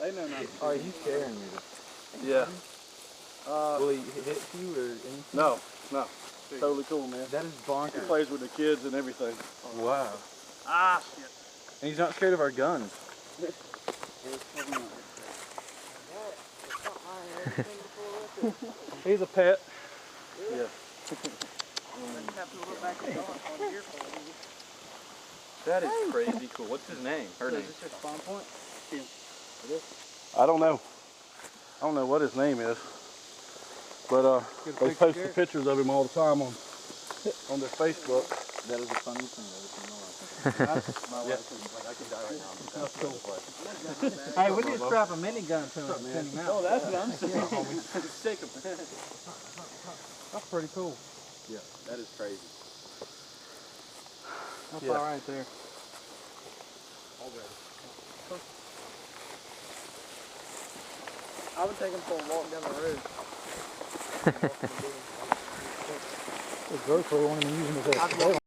They know not to. Oh, he's scaring you. Yeah. Will he hit you or anything? No. Totally cool, man. That is bonkers. He plays with the kids and everything. Wow. Ah, shit. And he's not scared of our guns. He's a pet. Yeah. That is crazy cool. What's his name? Her name? Is this your spawn point? I don't know. I don't know what his name is. But they post the pictures of him all the time on their Facebook. That is the funniest thing I've ever seen in my life. My wife is like, I could die right now. That's cool. Hey, we need to strap a minigun to him and send him out. Oh, that's what I'm saying. Shake him. That's pretty cool. Yeah, that is crazy. That's all right there. I would take him for a walk down the road. The GoPro, I want him using his